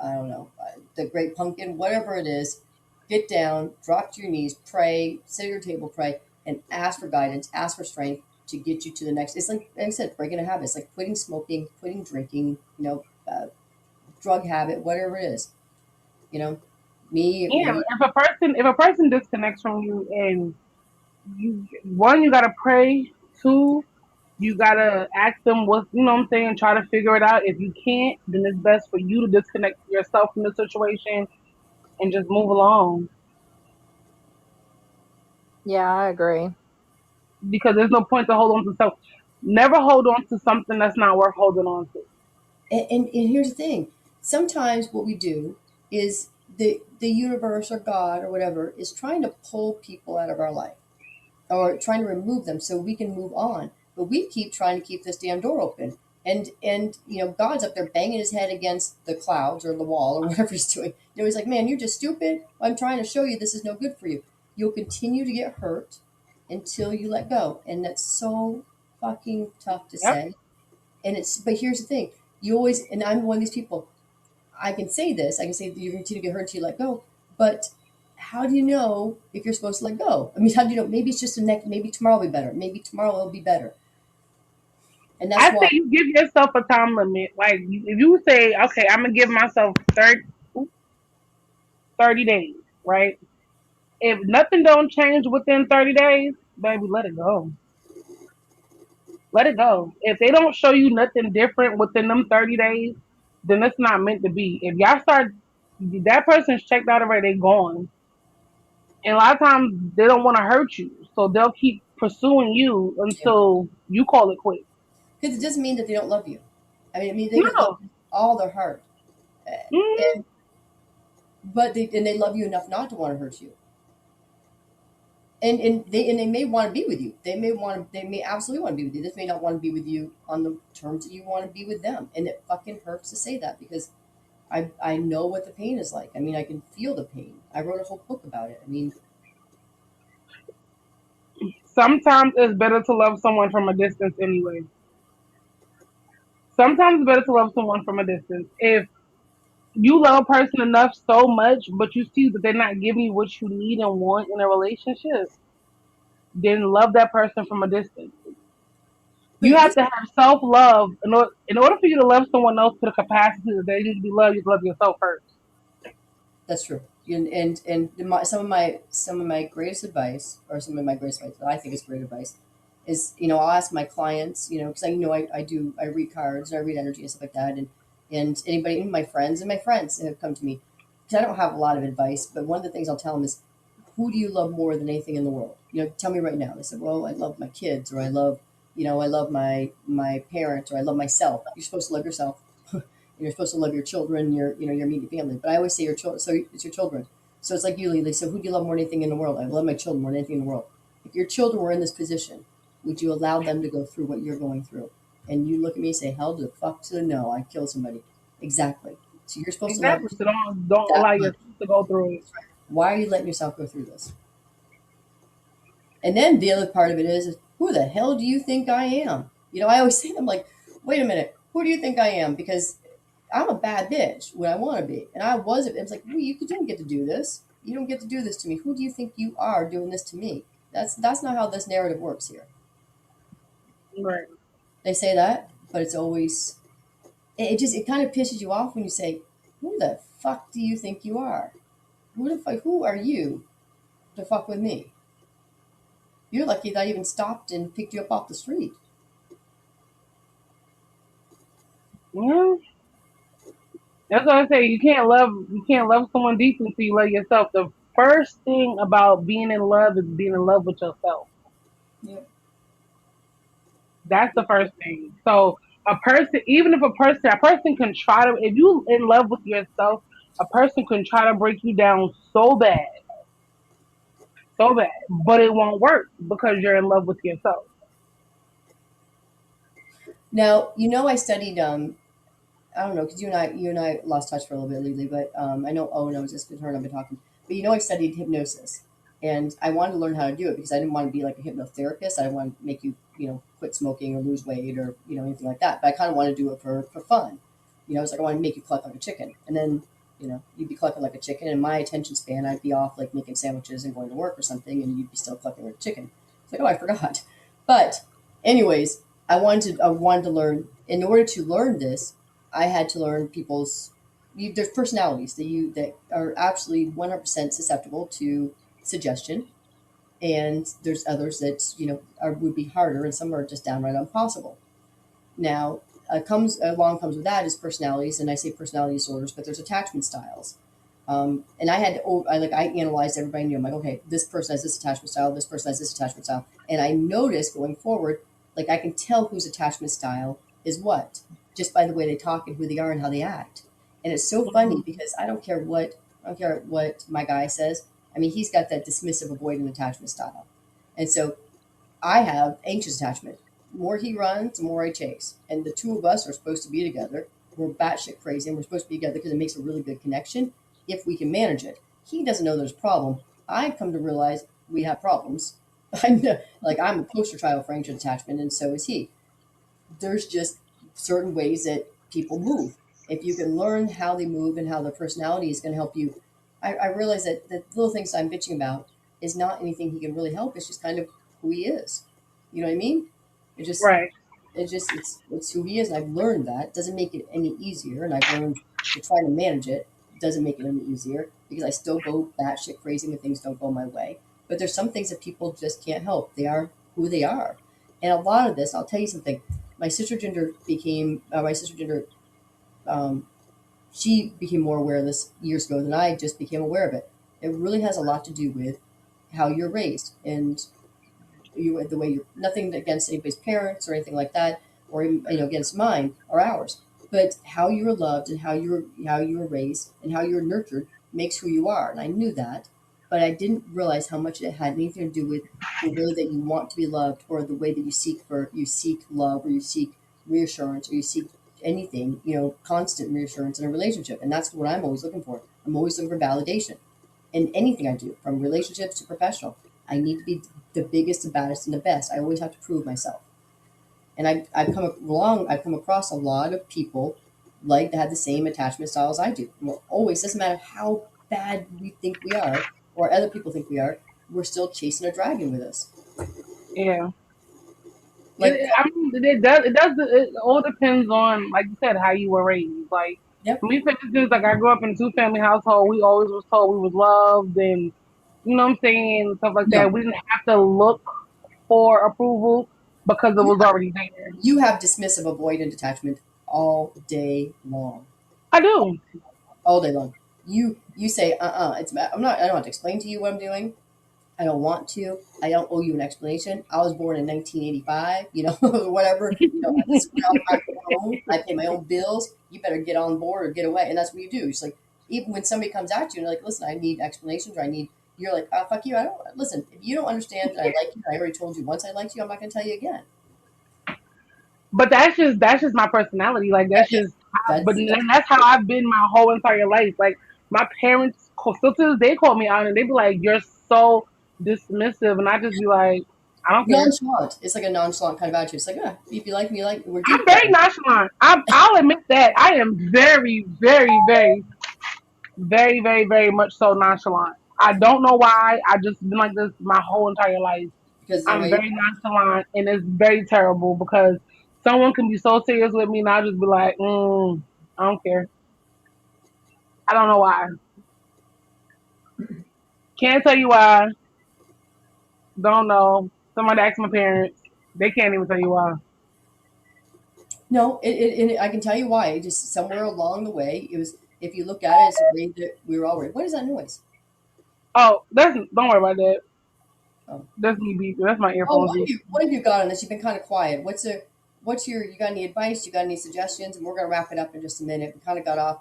I don't know, the great pumpkin, whatever it is, get down, drop to your knees, pray, sit at your table, pray, and ask for guidance, ask for strength to get you to the next. It's like I said, breaking a habit. It's like quitting smoking, quitting drinking, drug habit, whatever it is. You know, yeah, me, if a person disconnects from you, and you gotta pray. Two, you gotta ask them what, what I'm saying, try to figure it out. If you can't, then it's best for you to disconnect yourself from the situation and just move along, Yeah, I agree. because there's no point to hold on to self. Never hold on to something that's not worth holding on to. and here's the thing. Sometimes what we do is the universe or God or whatever is trying to pull people out of our life or trying to remove them so we can move on. But we keep trying to keep this damn door open. And God's up there banging his head against the clouds or the wall or whatever he's doing. He's like, man, you're just stupid. I'm trying to show you this is no good for you. You'll continue to get hurt until you let go. And that's so fucking tough to Yep. say. But here's the thing. You always, and I'm one of these people, I can say this. I can say that you're going to continue to get hurt until you let go. But how do you know if you're supposed to let go? I mean, how do you know? Maybe it's just maybe tomorrow will be better. Maybe tomorrow will be better. And that's I say why, you give yourself a time limit. Like, if you say, okay, I'm gonna give myself 30 days, right? If nothing don't change within 30 days, baby, let it go. Let it go. If they don't show you nothing different within them 30 days, then it's not meant to be. If y'all start, that person's checked out already, they gone. And a lot of times they don't want to hurt you. So they'll keep pursuing you until you call it quits. because it doesn't mean that they don't love you. I mean, they could love No. you with all their heart, Mm, and but they love you enough not to want to hurt you. And they may want to be with you. They may absolutely want to be with you. This may not want to be with you on the terms that you want to be with them. And it fucking hurts to say that because I know what the pain is like. I mean, I can feel the pain. I wrote a whole book about it. I mean, sometimes it's better to love someone from a distance anyway. Sometimes it's better to love someone from a distance. If you love a person enough so much, but you see that they're not giving you what you need and want in a relationship, then love that person from a distance. You But have this to have self love in order for you to love someone else to the capacity that they need to be loved. You have to love yourself first. That's true. Some of my greatest advice, or some of my greatest advice that I think is great advice, is I'll ask my clients, because I read cards and I read energy and stuff like that, and anybody, even my friends have come to me because I don't have a lot of advice, but one of the things I'll tell them is, who do you love more than anything in the world? Tell me right now. They said, well, I love my kids, or I love my parents, or I love myself. You're supposed to love yourself. You're supposed to love your children, your immediate family. But I always say your children. So it's your children. So it's like you, Lily. So who do you love more than anything in the world? I love my children more than anything in the world. If your children were in this position, would you allow them to go through what you're going through? And you look at me and say, hell to the fuck to the no. I killed somebody. Exactly. So you're supposed to love Exactly. So don't that allow much. yourself to go through it. Why are you letting yourself go through this? And then the other part of it is who the hell do you think I am? I always say to them, like, wait a minute, who do you think I am? Because I'm a bad bitch when I want to be. And I was. It's like, well, you don't get to do this. You don't get to do this to me. Who do you think you are doing this to me? That's not how this narrative works here. Right. They say that, but it's always it kind of pisses you off when you say, who the fuck do you think you are? Who are you to fuck with me? You're lucky that I even stopped and picked you up off the street. Yeah. That's what I say. You can't love someone deeply until you love yourself. The first thing about being in love is being in love with yourself. Yep. That's the first thing. So a person, even if a person can try to, if you in love with yourself, a person can try to break you down so bad, but it won't work because you're in love with yourself. Now, I studied I don't know, because you and I lost touch for a little bit lately, but I know. Oh no, it's just been her and I've been talking. But I studied hypnosis, and I wanted to learn how to do it because I didn't want to be like a hypnotherapist. I didn't want to make you quit smoking or lose weight or anything like that. But I kind of want to do it for fun. It's like I want to make you cluck like a chicken, and then you'd be clucking like a chicken, and my attention span, I'd be off like making sandwiches and going to work or something, and you'd be still clucking like a chicken. It's like, oh, I forgot. But anyways, I wanted to learn. In order to learn this, I had to learn there's personalities that are absolutely 100% susceptible to suggestion, and there's others that would be harder, and some are just downright impossible. Now, comes with that is personalities, and I say personality disorders, but there's attachment styles. And I had to, I analyzed everybody new. I'm like, okay, this person has this attachment style, this person has this attachment style, and I noticed going forward, like I can tell whose attachment style is what just by the way they talk and who they are and how they act. And it's so funny Mhm. because I don't care what my guy says. I mean, he's got that dismissive, avoidant attachment style, and so I have anxious attachment. The more he runs, the more I chase. And the two of us are supposed to be together. We're batshit crazy, and we're supposed to be together because it makes a really good connection if we can manage it. He doesn't know there's a problem. I come to realize we have problems. I'm a poster child for anxious attachment, and so is he. There's just certain ways that people move. If you can learn how they move and how their personality is going to help you, I realize that the little things I'm bitching about is not anything he can really help. It's just kind of who he is. You know what I mean? It just, Right. it's who he is. And I've learned that. Doesn't make it any easier. And I've learned to try to manage it. Doesn't make it any easier because I still go batshit crazy when things don't go my way. But there's some things that people just can't help. They are who they are. And a lot of this, I'll tell you something. My sister gender, um, she became more aware of this years ago than I just became aware of it. It really has a lot to do with how you're raised and the way you're, nothing against anybody's parents or anything like that, or even, against mine or ours, but how you were loved and how you were raised and how you were nurtured makes who you are. And I knew that, but I didn't realize how much it had anything to do with the way that you want to be loved, or the way that you seek love, or you seek reassurance, or you seek anything, constant reassurance in a relationship. And that's what I'm always looking for. I'm always looking for validation in anything I do, from relationships to professional. I need to be the biggest, the baddest, and the best. I always have to prove myself. And I've come across a lot of people like to have the same attachment style as I do. We're always, doesn't matter how bad we think we are or other people think we are, we're still chasing a dragon with us. Yeah. Like, I mean, it all depends on, like you said, how you were raised. Like, yep, for me, for instance, like I grew up in a two-family household. We always was told we was loved and, you know what I'm saying, stuff like no, that. We didn't have to look for approval because it you was already there. you have dismissive avoidant attachment all day long, I do. all day long. You say, it's I don't have to explain to you what I'm doing. I don't want to. I don't owe you an explanation. I was born in 1985, whatever. This is how I'm grown. I pay my own bills. You better get on board or get away. And that's what you do. It's like, even when somebody comes at you and like, listen, I need explanations, or you're like, fuck you. I don't, listen, if you don't understand that I like you, I already told you once I liked you, I'm not going to tell you again. But that's just my personality. Like Yeah, that's just how, but that's, that's how I've been my whole entire life. Like my parents still to this day call me out and they be like, "You're so dismissive," and I just be like, "I don't care." nonchalant. It's like a nonchalant kind of attitude. It's like, if you like me, we're I'm good. very nonchalant. I'll admit that I am very, very, very, very, very, very much so nonchalant. I don't know why. I just been like this my whole entire life. Because the I'm way, very nonchalant, and it's very terrible because someone can be so serious with me, and I'll just be like, I don't care. I don't know why. Can't tell you why. Don't know. Somebody ask my parents. They can't even tell you why. no, I can tell you why. It just somewhere along the way, it was, if you look at it, it's the way that we were all raised. What is that noise? Oh, don't worry about that. Oh, That's me beeping. That's my oh, earphones beeping. what have you got on this? You've been kind of quiet. You got any advice? You got any suggestions? And we're gonna wrap it up in just a minute. We kind of got off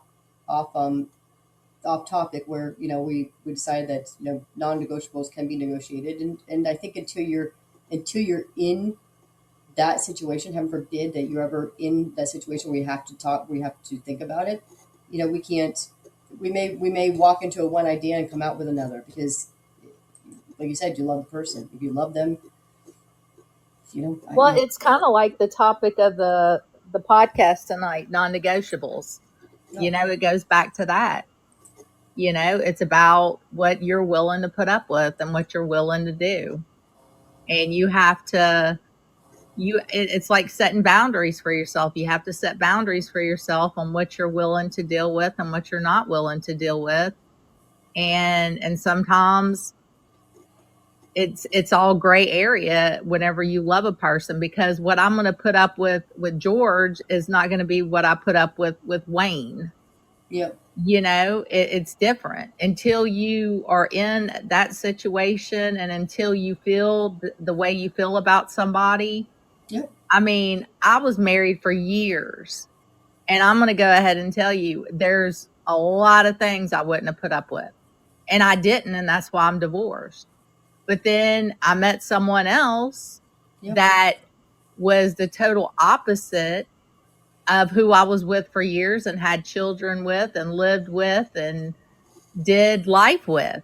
off topic where we decided that non-negotiables can be negotiated, and I think until you're in that situation, heaven forbid that you're ever in that situation where you have to talk, where you have to think about it. We can't. We may walk into a one idea and come out with another because, like you said, you love the person. If you love them, Well, it's kind of like the topic of the podcast tonight, non-negotiables. no, It goes back to that. It's about what you're willing to put up with and what you're willing to do. And you have to it's like setting boundaries for yourself. You have to set boundaries for yourself on what you're willing to deal with and what you're not willing to deal with. And sometimes it's all gray area whenever you love a person, because what I'm going to put up with George is not going to be what I put up with Wayne. yep, It's different until you are in that situation and until you feel the way you feel about somebody. yep, I mean, I was married for years, and I'm going to go ahead and tell you there's a lot of things I wouldn't have put up with, and I didn't, and that's why I'm divorced. But then I met someone else yep, that was the total opposite of who I was with for years and had children with and lived with and did life with.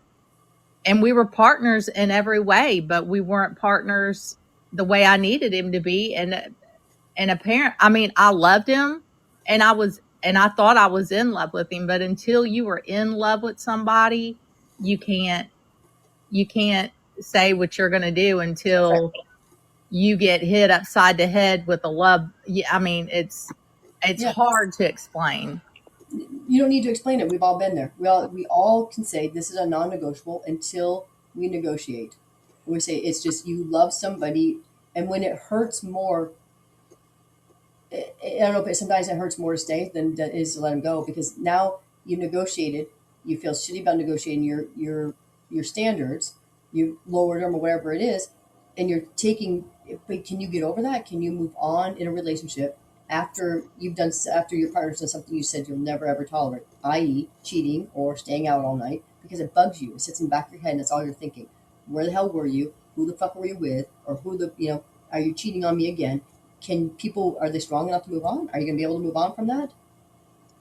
And we were partners in every way, but we weren't partners the way I needed him to be. And apparent, I mean, I loved him and I thought I was in love with him, but until you are in love with somebody, you can't you can't say what you're going to do that's right. until you get hit upside the head with a love. Yeah, I mean, it's Yeah, hard to explain. you don't need to explain it. We've all been there. We all can say this is a non-negotiable until we negotiate. We say it's just you love somebody, and when it hurts more, I don't know, but sometimes it hurts more to stay than it is to let them go because now you negotiated, you feel shitty about negotiating your standards, you lowered them or whatever it is, and you're taking. But can you get over that? Can you move on in a relationship after your partner's done something you said you'll never ever tolerate, i.e., cheating or staying out all night because it bugs you, it sits in the back of your head, and that's all you're thinking. Where the hell were you? Who the fuck were you with? Or are you cheating on me again? Are they strong enough to move on? Are you going to be able to move on from that?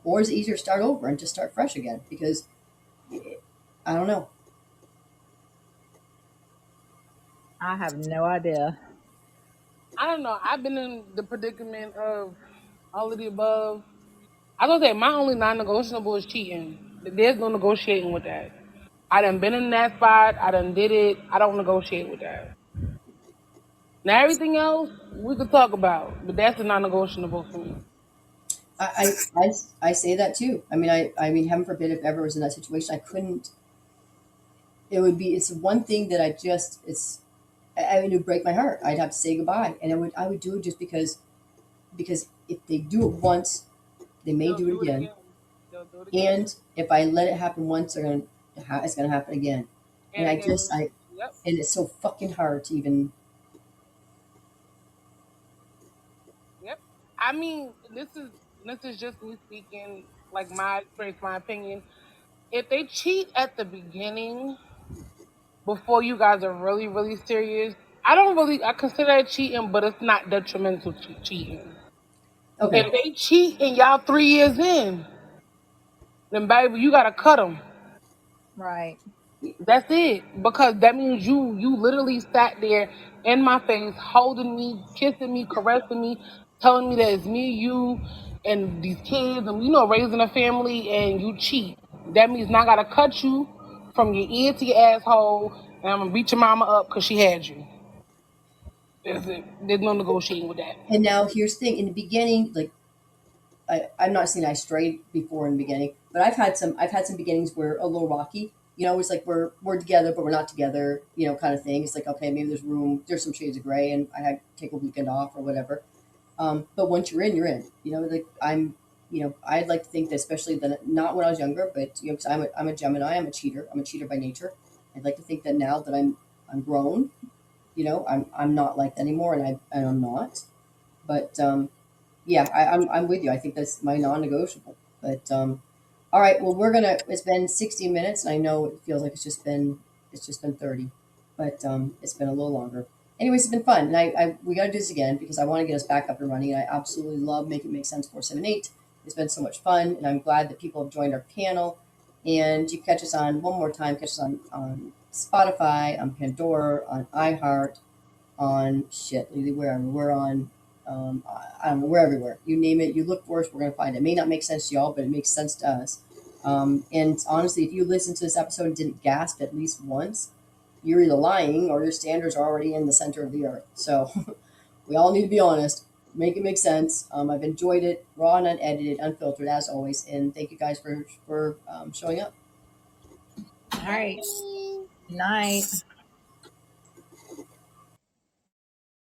Or is it easier to start over and just start fresh again? Because I don't know. I have no idea. I don't know. I've been in the predicament of all of the above. I was gonna say my only non-negotiable is cheating. There's no negotiating with that. I done been in that spot. I done did it. I don't negotiate with that. Now everything else we could talk about, but that's a non-negotiable for me. I say that too. I mean, heaven forbid if ever was in that situation, I couldn't. It would be. It's one thing that I just. It's. I mean, it would break my heart. I'd have to say goodbye, and I would do it just because if they do it once, they may They'll do it do it again, again. They'll do it again and if I let it happen once, it's gonna happen again, and and again. Yep. and it's so fucking hard to even. Yep. I mean, this is just me speaking, like my experience, my opinion. If they cheat at the beginning, before you guys are really, really serious, I consider it cheating, but it's not detrimental to cheating. Okay, If they cheat and y'all 3 years in, then baby, you gotta cut them. Right. That's it. Because that means you literally sat there in my face, holding me, kissing me, caressing me, telling me that it's me, you, and these kids, and raising a family, and you cheat. That means now I gotta cut you from your ear to your asshole, and I'm gonna beat your mama up because she had you. That's it. There's no negotiating with that. and now here's the thing. In the beginning, like I'm not saying I strayed before in the beginning, but I've had some beginnings where a little rocky. It's like we're together, but we're not together. Kind of thing. It's like okay, maybe there's some shades of gray, and I had to take a weekend off or whatever. But once you're in, you're in. Like I'd like to think that, especially not when I was younger, but because I'm a Gemini, I'm a cheater by nature. I'd like to think that now that I'm grown, I'm not like that anymore, and I'm not. But yeah, I'm with you. I think that's my non-negotiable. But all right, well, It's been 60 minutes, and I know it feels like it's just been 30, but it's been a little longer. Anyways, it's been fun, and we got to do this again because I want to get us back up and running. And I absolutely love Make It Make Sense 478. It's been so much fun, and I'm glad that people have joined our panel. And you catch us on one more time. Catch us on Spotify, on Pandora, on iHeart, on shit, wherever we're on. I don't know, we're everywhere. You name it, you look for us, we're gonna find it. It may not make sense to y'all, but it makes sense to us. And honestly, if you listen to this episode and didn't gasp at least once, you're either lying or your standards are already in the center of the earth. So we all need to be honest. Make it make sense. I've enjoyed it, raw and unedited, unfiltered as always. And thank you guys for showing up. All right. Night.